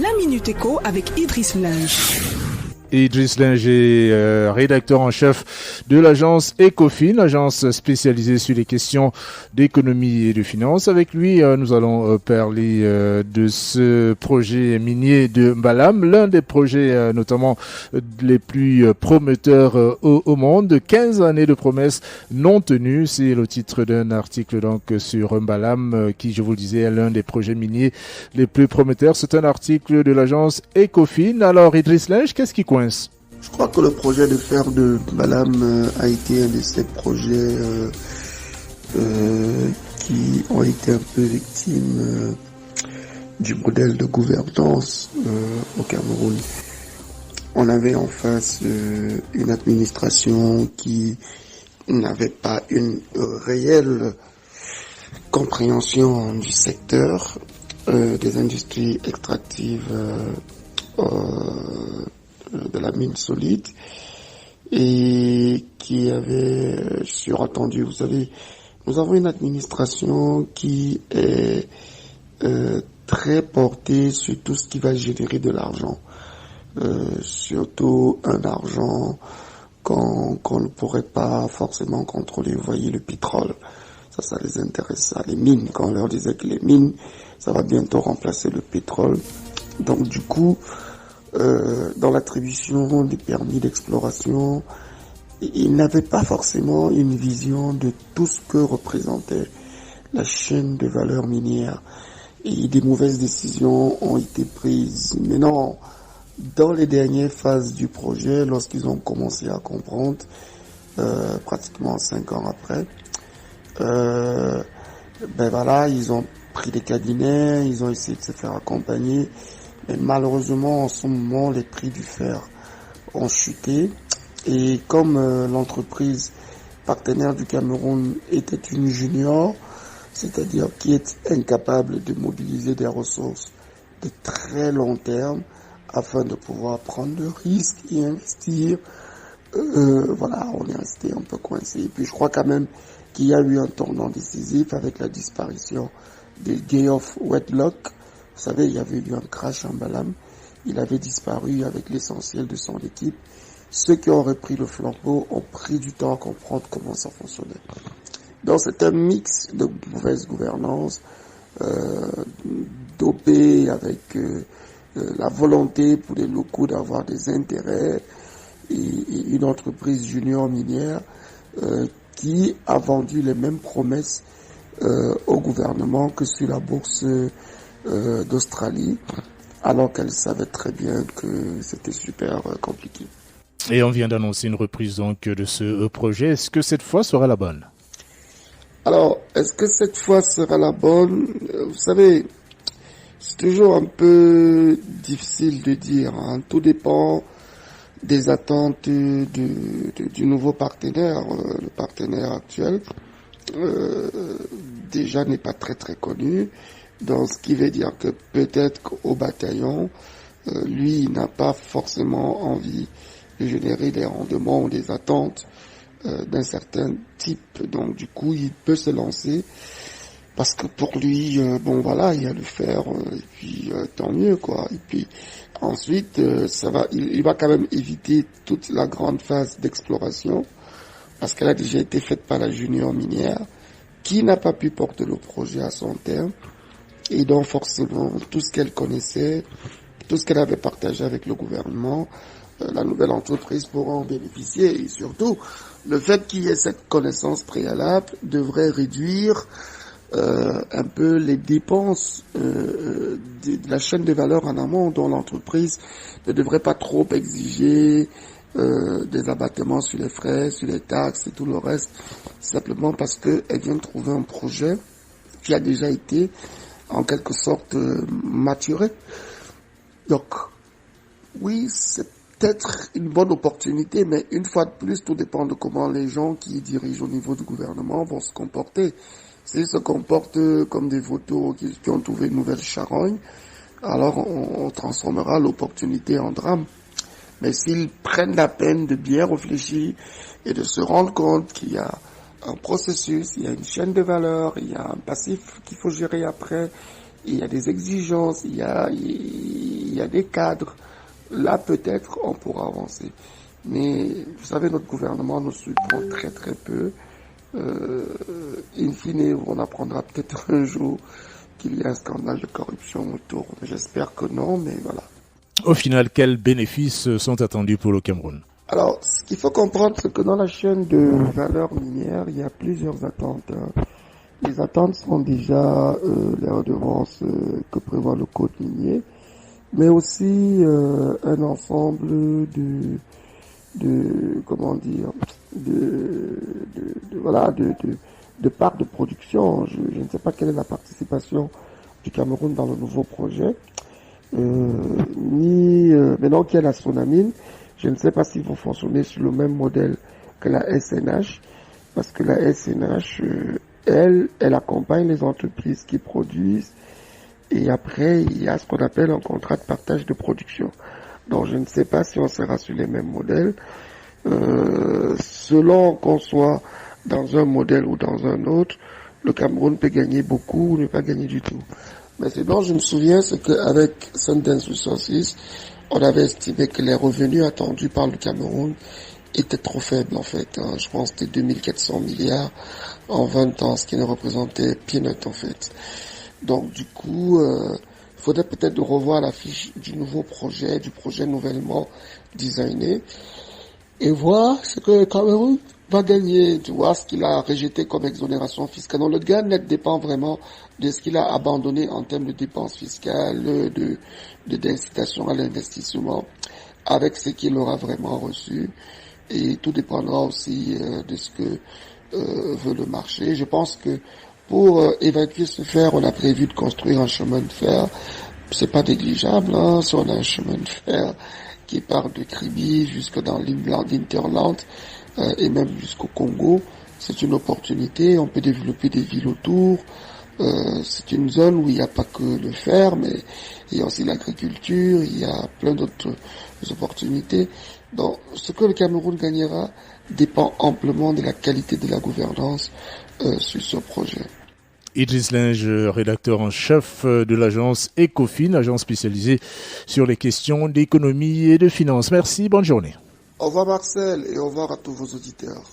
La Minute Éco avec Idriss Linge. Idriss Linge est rédacteur en chef de l'agence Ecofin, agence spécialisée sur les questions d'économie et de finances. Avec lui, nous allons parler de ce projet minier de Mbalam, l'un des projets notamment les plus prometteurs au monde. 15 années de promesses non tenues, c'est le titre d'un article donc sur Mbalam qui, je vous le disais, est l'un des projets miniers les plus prometteurs. C'est un article de l'agence Ecofin. Alors Idriss Linge, qu'est-ce qui coince? Je crois que le projet de fer de Mbalam a été un de ces projets qui ont été un peu victimes du modèle de gouvernance au Cameroun. On avait en face une administration qui n'avait pas une réelle compréhension du secteur des industries extractives de la mine solide et qui avait surentendu. Vous savez, nous avons une administration qui est très portée sur tout ce qui va générer de l'argent, surtout un argent qu'on ne pourrait pas forcément contrôler. Vous voyez, le pétrole, ça les intéresse, ça. Les mines, quand on leur disait que les mines, ça va bientôt remplacer le pétrole. Donc du coup, dans l'attribution des permis d'exploration, il n'avait pas forcément une vision de tout ce que représentait la chaîne de valeur minière. Et des mauvaises décisions ont été prises. Maintenant, dans les dernières phases du projet, lorsqu'ils ont commencé à comprendre, pratiquement 5 ans après, ils ont pris des cabinets, ils ont essayé de se faire accompagner. Mais malheureusement, en ce moment, les prix du fer ont chuté. Et comme l'entreprise partenaire du Cameroun était une junior, c'est-à-dire qui est incapable de mobiliser des ressources de très long terme afin de pouvoir prendre de risques et investir, on est resté un peu coincé. Et puis je crois quand même qu'il y a eu un tournant décisif avec la disparition de Gay of Wedlock. Vous savez, il y avait eu un crash en Mbalam. Il avait disparu avec l'essentiel de son équipe. Ceux qui ont repris le flambeau ont pris du temps à comprendre comment ça fonctionnait. Donc c'est un mix de mauvaise gouvernance, dopé avec la volonté pour les locaux d'avoir des intérêts et une entreprise junior minière qui a vendu les mêmes promesses au gouvernement que sur la bourse d'Australie, alors qu'elle savait très bien que c'était super compliqué. Et on vient d'annoncer une reprise donc de ce projet. Est-ce que cette fois sera la bonne? Alors, est-ce que cette fois sera la bonne? Vous savez, c'est toujours un peu difficile de dire, hein. Tout dépend des attentes du nouveau partenaire. Le partenaire actuel déjà n'est pas très très connu. Donc, ce qui veut dire que peut-être qu'au bataillon, lui, il n'a pas forcément envie de générer des rendements ou des attentes d'un certain type. Donc, du coup, il peut se lancer parce que pour lui, il y a le fer, et puis tant mieux, quoi. Et puis ensuite, il va quand même éviter toute la grande phase d'exploration parce qu'elle a déjà été faite par la junior minière qui n'a pas pu porter le projet à son terme. Et donc forcément, tout ce qu'elle connaissait, tout ce qu'elle avait partagé avec le gouvernement, la nouvelle entreprise pourra en bénéficier. Et surtout, le fait qu'il y ait cette connaissance préalable devrait réduire un peu les dépenses de la chaîne de valeur en amont, dont l'entreprise ne devrait pas trop exiger des abattements sur les frais, sur les taxes et tout le reste, simplement parce qu'elle vient de trouver un projet qui a déjà été en quelque sorte maturé. Donc, oui, c'est peut-être une bonne opportunité, mais une fois de plus, tout dépend de comment les gens qui dirigent au niveau du gouvernement vont se comporter. S'ils se comportent comme des vautours qui ont trouvé une nouvelle charogne, alors on transformera l'opportunité en drame. Mais s'ils prennent la peine de bien réfléchir et de se rendre compte qu'il y a un processus, il y a une chaîne de valeur, il y a un passif qu'il faut gérer après, il y a des exigences, il y il y a des cadres. Là, peut-être, on pourra avancer. Mais, vous savez, notre gouvernement nous surprend très très peu. In fine, on apprendra peut-être un jour qu'il y a un scandale de corruption autour. J'espère que non, mais voilà. Au final, quels bénéfices sont attendus pour le Cameroun? Alors, ce qu'il faut comprendre, c'est que dans la chaîne de valeur minière, il y a plusieurs attentes. Les attentes sont déjà les redevances que prévoit le code minier, mais aussi un ensemble de parts de production. Je ne sais pas quelle est la participation du Cameroun dans le nouveau projet, maintenant qu'il y a la Sonamine, je ne sais pas s'ils vont fonctionner sur le même modèle que la SNH, parce que la SNH, elle accompagne les entreprises qui produisent, et après, il y a ce qu'on appelle un contrat de partage de production. Donc, je ne sais pas si on sera sur les mêmes modèles. Selon qu'on soit dans un modèle ou dans un autre, le Cameroun peut gagner beaucoup ou ne pas gagner du tout. Mais ce dont je me souviens, c'est qu'avec Sundance Resources, on avait estimé que les revenus attendus par le Cameroun étaient trop faibles, en fait. Je pense que c'était 2400 milliards en 20 ans, ce qui ne représentait peanut, en fait. Donc, du coup, il faudrait peut-être revoir la fiche du nouveau projet, du projet nouvellement designé, et voir ce que le Cameroun va gagner, tu vois, ce qu'il a rejeté comme exonération fiscale. Donc, le gain net dépend vraiment de ce qu'il a abandonné en termes de dépenses fiscales, d'incitation à l'investissement, avec ce qu'il aura vraiment reçu. Et tout dépendra aussi de ce que veut le marché. Je pense que pour évacuer ce fer, on a prévu de construire un chemin de fer. C'est pas négligeable, hein, si on a un chemin de fer qui part de Kribi jusque dans l'Interland et même jusqu'au Congo. C'est une opportunité, on peut développer des villes autour. C'est une zone où il n'y a pas que le fer, mais il y a aussi l'agriculture, il y a plein d'autres opportunités. Donc, ce que le Cameroun gagnera dépend amplement de la qualité de la gouvernance sur ce projet. Idriss Linge, rédacteur en chef de l'agence Ecofin, agence spécialisée sur les questions d'économie et de finances. Merci, bonne journée. Au revoir Marcel et au revoir à tous vos auditeurs.